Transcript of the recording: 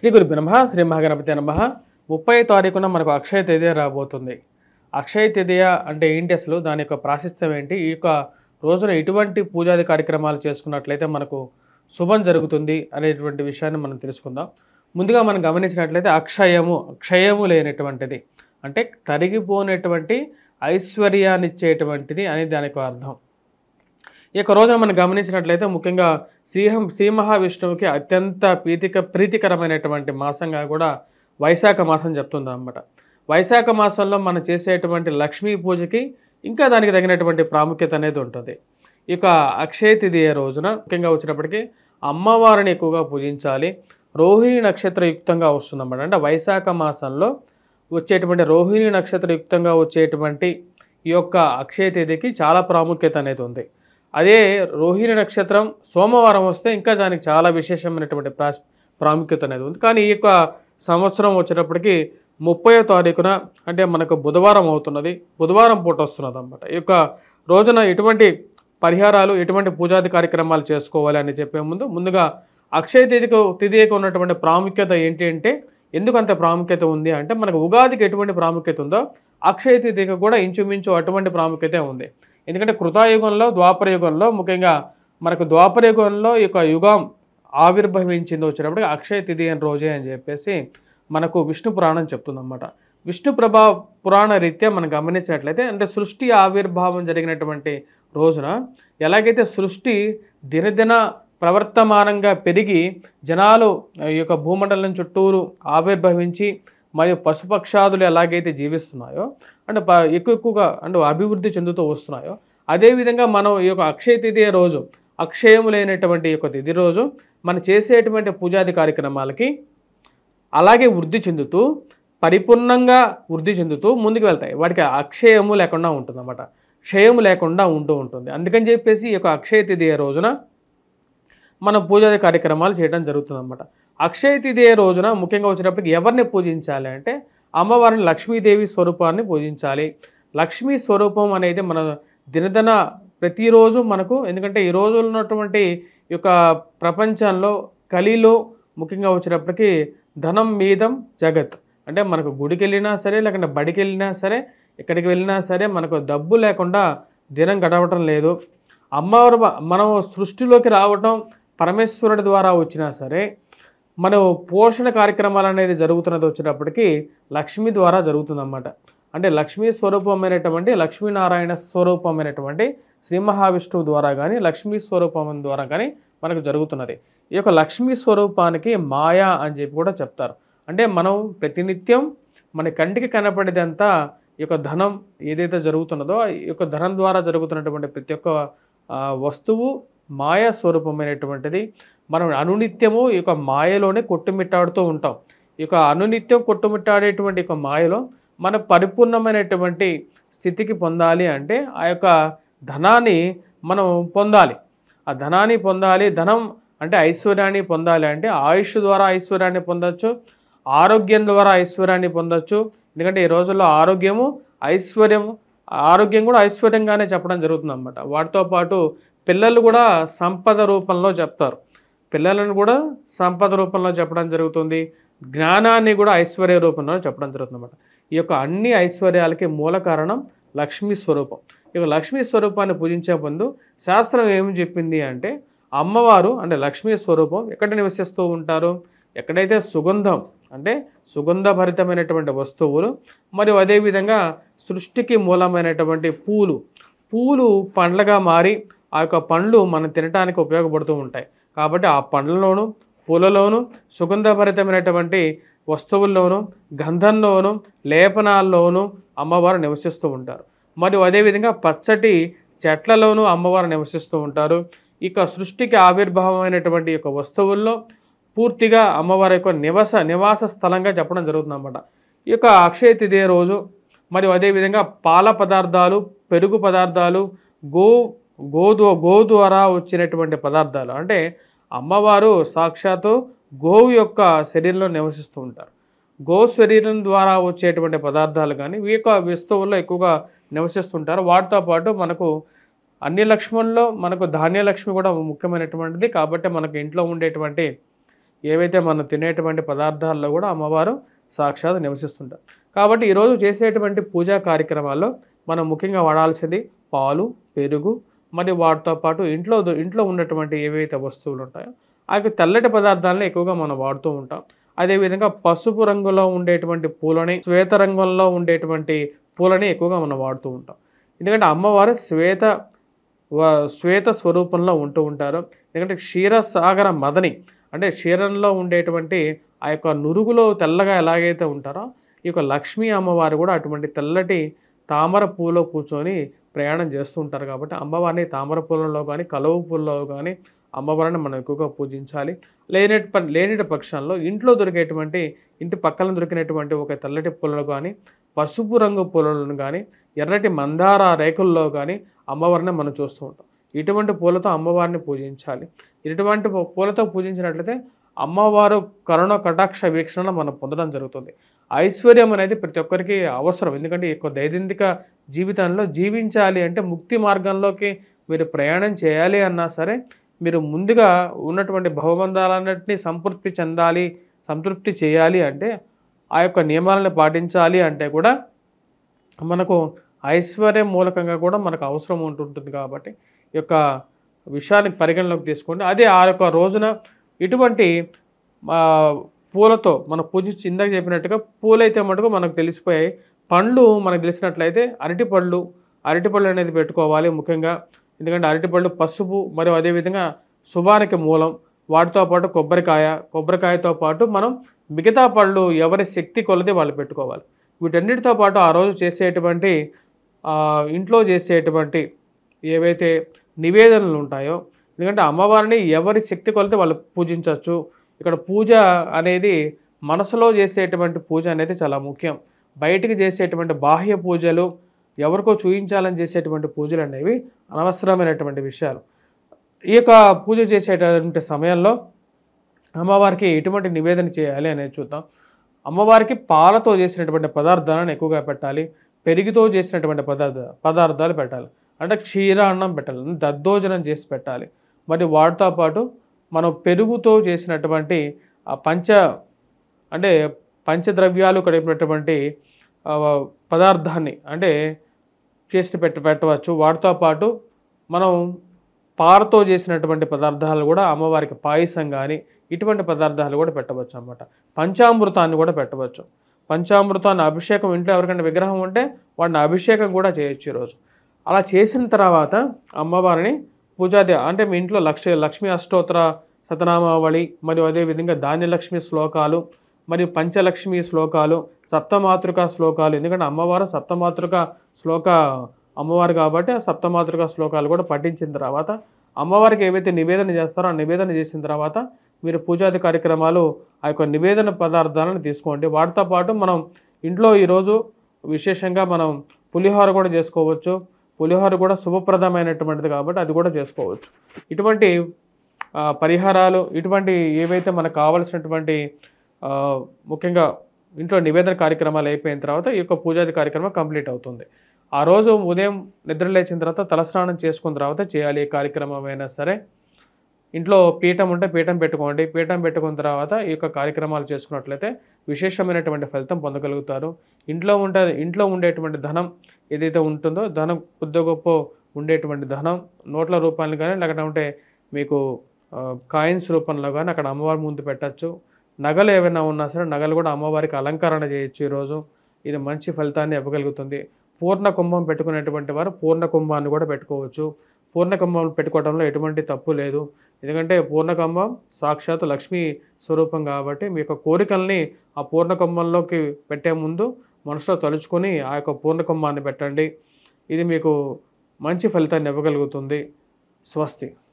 శ్రీ గురుభ్యో నమః. శ్రీ మహాగణపతి నమః. 30వ తారీఖున మనకు అక్షయ తృతీయ రాబోతుంది. అక్షయ తృతీయ అంటే ఏంటి, అసలు దాని యొక్క ప్రాశస్త్యం ఏంటి, ఈ యొక్క రోజున ఎటువంటి పూజాది కార్యక్రమాలు చేసుకున్నట్లయితే మనకు శుభం జరుగుతుంది అనేటువంటి విషయాన్ని మనం తెలుసుకుందాం. ముందుగా మనం గమనించినట్లయితే క్షయము లేనటువంటిది అంటే తరిగిపోయినటువంటి ఐశ్వర్యాన్ని ఇచ్చేటువంటిది అనేది దాని యొక్క అర్థం. ఈ యొక్క రోజున మనం గమనించినట్లయితే ముఖ్యంగా శ్రీ మహావిష్ణువుకి అత్యంత ప్రీతికరమైనటువంటి మాసంగా కూడా వైశాఖ మాసం చెప్తుంది అన్నమాట. వైశాఖ మాసంలో మనం చేసేటువంటి లక్ష్మీ పూజకి ఇంకా దానికి తగినటువంటి ప్రాముఖ్యత అనేది ఉంటుంది. ఇక అక్షయ తృతీయ రోజున ముఖ్యంగా వచ్చినప్పటికీ అమ్మవారిని ఎక్కువగా పూజించాలి. రోహిణి నక్షత్రయుక్తంగా వస్తుందన్నమాట. అంటే వైశాఖ మాసంలో వచ్చేటువంటి రోహిణి నక్షత్రయుక్తంగా వచ్చేటువంటి ఈ యొక్క అక్షయ తేదీకి చాలా ప్రాముఖ్యత అనేది ఉంది. అదే రోహిణి నక్షత్రం సోమవారం వస్తే ఇంకా దానికి చాలా విశేషమైనటువంటి ప్రాముఖ్యత అనేది ఉంది. కానీ ఈ యొక్క సంవత్సరం వచ్చేటప్పటికి 30వ తారీఖున అంటే మనకు బుధవారం అవుతున్నది, బుధవారం పూట వస్తున్నది అన్నమాట. ఈ యొక్క రోజున ఎటువంటి పరిహారాలు, ఎటువంటి పూజాది కార్యక్రమాలు చేసుకోవాలి అని చెప్పే ముందుగా అక్షయ తృతీయకు ఉన్నటువంటి ప్రాముఖ్యత ఏంటి అంటే, ఎందుకు అంత ప్రాముఖ్యత ఉంది అంటే, మనకు ఉగాదికి ఎటువంటి ప్రాముఖ్యత ఉందో అక్షయ తృతీయకు కూడా ఇంచుమించు అటువంటి ప్రాముఖ్యత ఉంది. ఎందుకంటే కృతాయుగంలో, ద్వాపర యుగంలో, ముఖ్యంగా మనకు ద్వాపర యుగంలో ఈ యొక్క యుగం ఆవిర్భవించింది వచ్చినప్పటికీ అక్షయ తృతీయ రోజే అని చెప్పేసి మనకు విష్ణు పురాణం చెప్తుందన్నమాట. విష్ణు పురాణ రీత్యా మనం గమనించినట్లయితే అంటే సృష్టి ఆవిర్భావం జరిగినటువంటి రోజున ఎలాగైతే సృష్టి దినదిన ప్రవర్తమానంగా పెరిగి జనాలు ఈ యొక్క భూమండలం చుట్టూరు ఆవిర్భవించి మరియు పశుపక్షాదులు ఎలాగైతే జీవిస్తున్నాయో అంటే ఎక్కువగా అంటే అభివృద్ధి చెందుతూ వస్తున్నాయో, అదేవిధంగా మనం ఈ యొక్క అక్షయ తృతీయ రోజు అక్షయము లేనటువంటి యొక్క తిథి రోజు మనం చేసేటువంటి పూజాది కార్యక్రమాలకి అలాగే వృద్ధి చెందుతూ పరిపూర్ణంగా వృద్ధి చెందుతూ ముందుకు వెళ్తాయి. వాటికి అక్షయము లేకుండా ఉంటుంది అన్నమాట, క్షయము లేకుండా ఉంటూ ఉంటుంది. అందుకని చెప్పేసి ఈ యొక్క అక్షయ తృతీయ రోజున మనం పూజాది కార్యక్రమాలు చేయడం జరుగుతుంది అన్నమాట. అక్షయ తృతీయ రోజున ముఖ్యంగా వచ్చినప్పటికి ఎవరిని పూజించాలి అంటే అమ్మవారిని, లక్ష్మీదేవి స్వరూపాన్ని పూజించాలి. లక్ష్మీ స్వరూపం అనేది మన దినదిన ప్రతిరోజు మనకు, ఎందుకంటే ఈ రోజు ఉన్నటువంటి ఈ యొక్క ప్రపంచంలో కలిలో ముఖ్యంగా వచ్చినప్పటికీ ధనం మీదం జగత్ అంటే మనకు గుడికి వెళ్ళినా సరే, లేకుంటే బడికి వెళ్ళినా సరే, ఎక్కడికి వెళ్ళినా సరే మనకు డబ్బు లేకుండా దినం గడవటం లేదు. అమ్మవారు మనం సృష్టిలోకి రావటం పరమేశ్వరుడి ద్వారా వచ్చినా సరే, మనం పోషణ కార్యక్రమాలు అనేది జరుగుతున్నది వచ్చినప్పటికీ లక్ష్మి ద్వారా జరుగుతుందన్నమాట. అంటే లక్ష్మీ స్వరూపమైనటువంటి, లక్ష్మీనారాయణ స్వరూపమైనటువంటి శ్రీ మహావిష్ణువు ద్వారా కానీ, లక్ష్మీ స్వరూపం ద్వారా కానీ మనకు జరుగుతున్నది. ఈ యొక్క లక్ష్మీ స్వరూపానికి మాయా అని చెప్పి కూడా చెప్తారు. అంటే మనం ప్రతినిత్యం మన కంటికి కనపడేదంతా ఈ యొక్క ధనం ఏదైతే జరుగుతున్నదో ఈ యొక్క ధనం ద్వారా జరుగుతున్నటువంటి ప్రతి ఒక్క వస్తువు మాయా స్వరూపమైనటువంటిది. మనం అనునిత్యము ఈ యొక్క మాయలోనే కొట్టుమిట్టాడుతూ ఉంటాం. ఈ యొక్క అనునిత్యం కొట్టుమిట్టాడేటువంటి యొక్క మాయలో మన పరిపూర్ణమైనటువంటి స్థితికి పొందాలి అంటే ఆ యొక్క ధనాన్ని మనం పొందాలి. ఆ ధనాన్ని పొందాలి. ధనం అంటే ఐశ్వర్యాన్ని పొందాలి అంటే ఆయుష్ ద్వారా ఐశ్వర్యాన్ని పొందొచ్చు, ఆరోగ్యం ద్వారా ఐశ్వర్యాన్ని పొందొచ్చు. ఎందుకంటే ఈ రోజుల్లో ఆరోగ్యం కూడా ఐశ్వర్యంగానే చెప్పడం జరుగుతుంది అన్నమాట. వాటితో పాటు పిల్లలు కూడా సంపద రూపంలో చెప్తారు. పిల్లలను కూడా సంపద రూపంలో చెప్పడం జరుగుతుంది. జ్ఞానాన్ని కూడా ఐశ్వర్య రూపంలో చెప్పడం జరుగుతుంది అన్నమాట. ఈ యొక్క అన్ని ఐశ్వర్యాలకి మూల కారణం లక్ష్మీ స్వరూపం. ఈ యొక్క లక్ష్మీ స్వరూపాన్ని పూజించే ముందు శాస్త్రం ఏమి చెప్పింది అంటే, అమ్మవారు అంటే లక్ష్మీ స్వరూపం ఎక్కడ నివసిస్తూ ఉంటారు, ఎక్కడైతే సుగంధం అంటే సుగంధభరితమైనటువంటి వస్తువులు మరియు అదేవిధంగా సృష్టికి మూలమైనటువంటి పూలు పండ్లగా మారి ఆ యొక్క పండ్లు మనం తినడానికి ఉపయోగపడుతూ ఉంటాయి. కాబట్టి ఆ పండ్లలోనూ, పూలలోనూ, సుగంధభరితమైనటువంటి వస్తువుల్లోనూ, గంధంలోనూ, లేపనాల్లోనూ అమ్మవారు నివసిస్తూ ఉంటారు. మరియు అదేవిధంగా పచ్చటి చెట్లలోనూ అమ్మవారు నివసిస్తూ ఉంటారు. ఇక సృష్టికి ఆవిర్భావమైనటువంటి యొక్క వస్తువుల్లో పూర్తిగా అమ్మవారి యొక్క నివాస స్థలంగా చెప్పడం జరుగుతుంది అన్నమాట. ఈ యొక్క అక్షయ తృతీయ రోజు మరియు అదేవిధంగా పాల పదార్థాలు, పెరుగు పదార్థాలు, గో ద్వారా వచ్చినటువంటి పదార్థాలు అంటే అమ్మవారు సాక్షాత్తు గోవు యొక్క శరీరంలో నివసిస్తూ ఉంటారు. గో శరీరం ద్వారా వచ్చేటువంటి పదార్థాలు కానీ ఈ యొక్క వస్తువుల్లో ఎక్కువగా నివసిస్తుంటారు. వాటితో పాటు మనకు అన్ని లక్ష్ముల్లో మనకు ధాన్యలక్ష్మి కూడా ముఖ్యమైనటువంటిది. కాబట్టి మనకు ఇంట్లో ఉండేటువంటి ఏవైతే మనం తినేటువంటి పదార్థాల్లో కూడా అమ్మవారు సాక్షాత్ నివసిస్తుంటారు. కాబట్టి ఈరోజు చేసేటువంటి పూజా కార్యక్రమాల్లో మనం ముఖ్యంగా వాడాల్సింది పాలు, పెరుగు మరియు వాటితో పాటు ఇంట్లో ఉన్నటువంటి ఏవైతే వస్తువులు ఉంటాయో అవి తెల్లటి పదార్థాలను ఎక్కువగా మనం వాడుతూ ఉంటాం. అదేవిధంగా పసుపు రంగులో ఉండేటువంటి పూలని, శ్వేత రంగులో ఉండేటువంటి పూలని ఎక్కువగా మనం వాడుతూ ఉంటాం. ఎందుకంటే అమ్మవారు శ్వేత స్వరూపంలో ఉంటూ ఉంటారు. ఎందుకంటే క్షీరసాగర మదని అంటే క్షీరంలో ఉండేటువంటి ఆ యొక్క నురుగులో తెల్లగా ఎలాగైతే ఉంటారో ఈ యొక్క లక్ష్మీ అమ్మవారు కూడా అటువంటి తెల్లటి తామర పూలో కూర్చొని ప్రయాణం చేస్తూ ఉంటారు. కాబట్టి అమ్మవారిని తామర పూలలో కానీ కలువ పూలలో కానీ అమ్మవారిని మనం ఎక్కువగా పూజించాలి. లేని పక్షంలో ఇంట్లో దొరికేటువంటి ఇంటి పక్కన దొరికినటువంటి ఒక తెల్లటి పూలను కానీ పసుపు రంగు పూలను కానీ ఎర్రటి మందార రేకుల్లో కానీ అమ్మవారిని మనం చూస్తూ ఉంటాం. ఇటువంటి పూలతో అమ్మవారిని పూజించాలి. ఇటువంటి పూలతో పూజించినట్లయితే అమ్మవారు కరుణ కటాక్ష వీక్షణ మనం పొందడం జరుగుతుంది. ఐశ్వర్యం అనేది ప్రతి ఒక్కరికి అవసరం. ఎందుకంటే ఈ యొక్క దైనందిక జీవితంలో జీవించాలి అంటే ముక్తి మార్గంలోకి మీరు ప్రయాణం చేయాలి అన్నా సరే మీరు ముందుగా ఉన్నటువంటి భవబంధాలన్నింటినీ సంతృప్తి చేయాలి అంటే ఆ యొక్క నియమాలను పాటించాలి అంటే కూడా మనకు ఐశ్వర్యం మూలకంగా కూడా మనకు అవసరం ఉంటుంటుంది. కాబట్టి ఈ యొక్క విషయాన్ని పరిగణలోకి తీసుకోండి. అదే ఆ యొక్క రోజున ఇటువంటి పూలతో మనం పూజించి ఇందాక చెప్పినట్టుగా పూలైతే మటుకు మనకు తెలిసిపోయాయి. పండ్లు మనకు తెలిసినట్లయితే అరటిపళ్ళు అనేది పెట్టుకోవాలి ముఖ్యంగా. ఎందుకంటే అరటిపళ్ళు పసుపు మరియు అదేవిధంగా శుభానికి మూలం. వాటితో పాటు కొబ్బరికాయతో పాటు మనం మిగతా పళ్ళు ఎవరి శక్తి కొలది వాళ్ళు పెట్టుకోవాలి. వీటన్నిటితో పాటు ఆ రోజు చేసేటువంటి ఇంట్లో చేసేటువంటి ఏవైతే నివేదనలు ఉంటాయో, ఎందుకంటే అమ్మవారిని ఎవరి శక్తి కొలది వాళ్ళు పూజించవచ్చు. ఇక్కడ పూజ అనేది మనసులో చేసేటువంటి పూజ అనేది చాలా ముఖ్యం. బయటికి చేసేటువంటి బాహ్య పూజలు, ఎవరికో చూయించాలని చేసేటువంటి పూజలు అనేవి అనవసరమైనటువంటి విషయాలు. ఈ యొక్క పూజ చేసేటువంటి సమయంలో అమ్మవారికి ఎటువంటి నివేదన చేయాలి అనేది చూద్దాం. అమ్మవారికి పాలతో చేసినటువంటి పదార్థాలను ఎక్కువగా పెట్టాలి. పెరుగుతో చేసినటువంటి పదార్థాలు పెట్టాలి. అంటే క్షీరాన్నం పెట్టాలి, దద్దోజనం చేసి పెట్టాలి. మరి వాటితో పాటు మనం పెరుగుతో చేసినటువంటి పంచద్రవ్యాలు కలిపినటువంటి పదార్థాన్ని అంటే చేసి పెట్టవచ్చు. వాటితో పాటు మనం పాలతో చేసినటువంటి పదార్థాలు కూడా అమ్మవారికి పాయసం కానీ ఇటువంటి పదార్థాలు కూడా పెట్టవచ్చు అన్నమాట. పంచామృతాన్ని కూడా పెట్టవచ్చు. పంచామృతాన్ని అభిషేకం ఇంట్లో ఎవరికైనా విగ్రహం ఉంటే వాడిని అభిషేకం కూడా చేయొచ్చు ఈరోజు. అలా చేసిన తర్వాత అమ్మవారిని అంటే మీ ఇంట్లో లక్ష్మీ అష్టోత్తర శతనామావళి మరియు అదేవిధంగా ధాన్యలక్ష్మి శ్లోకాలు మరియు పంచలక్ష్మి శ్లోకాలు, సప్తమాతృక శ్లోకాలు. ఎందుకంటే అమ్మవారు సప్తమాతృక అమ్మవారు కాబట్టి ఆ సప్తమాతృక శ్లోకాలు కూడా పఠించిన తర్వాత అమ్మవారికి ఏవైతే నివేదన చేస్తారో ఆ నివేదన చేసిన తర్వాత మీరు పూజాది కార్యక్రమాలు ఆ యొక్క నివేదన పదార్థాలను తీసుకోండి. వాటితో పాటు మనం ఇంట్లో ఈరోజు విశేషంగా మనం పులిహోర కూడా చేసుకోవచ్చు. పులిహోర కూడా శుభప్రదమైనటువంటిది కాబట్టి అది కూడా చేసుకోవచ్చు. ఇటువంటి పరిహారాలు, ఇటువంటి ఏవైతే మనకు కావాల్సినటువంటి ముఖ్యంగా ఇంట్లో నివేదన కార్యక్రమాలు అయిపోయిన తర్వాత ఈ యొక్క పూజాది కార్యక్రమం కంప్లీట్ అవుతుంది. ఆ రోజు ఉదయం నిద్ర లేచిన తర్వాత తలస్నానం చేసుకున్న తర్వాత చేయాలి ఏ కార్యక్రమం అయినా సరే. ఇంట్లో పీఠం ఉంటే పీఠం పెట్టుకోండి. పీఠం పెట్టుకున్న తర్వాత ఈ యొక్క కార్యక్రమాలు చేసుకున్నట్లయితే విశేషమైనటువంటి ఫలితం పొందగలుగుతారు. ఇంట్లో ఉండేటువంటి ధనం ఏదైతే ఉంటుందో ధనం కొద్ది గొప్ప ఉండేటువంటి ధనం నోట్ల రూపాయలు కానీ లేకపోతే మీకు కాయిన్స్ రూపంలో కానీ అక్కడ అమ్మవారి ముందు పెట్టచ్చు. నగలు ఏమైనా ఉన్నా సరే నగలు కూడా అమ్మవారికి అలంకరణ చేయొచ్చు ఈరోజు. ఇది మంచి ఫలితాన్ని ఇవ్వగలుగుతుంది. పూర్ణ కుంభం పెట్టుకునేటువంటి వారు పూర్ణ కుంభాన్ని కూడా పెట్టుకోవచ్చు. పూర్ణ కుంభం పెట్టుకోవడంలో ఎటువంటి తప్పు లేదు. ఎందుకంటే పూర్ణ కుంభం సాక్షాత్ లక్ష్మీ స్వరూపం కాబట్టి మీ యొక్క కోరికల్ని ఆ పూర్ణ కుంభంలోకి పెట్టే ముందు మనసులో తలుచుకొని ఆ యొక్క పూర్ణ కుంభాన్ని పెట్టండి. ఇది మీకు మంచి ఫలితాన్ని ఇవ్వగలుగుతుంది. స్వస్తి.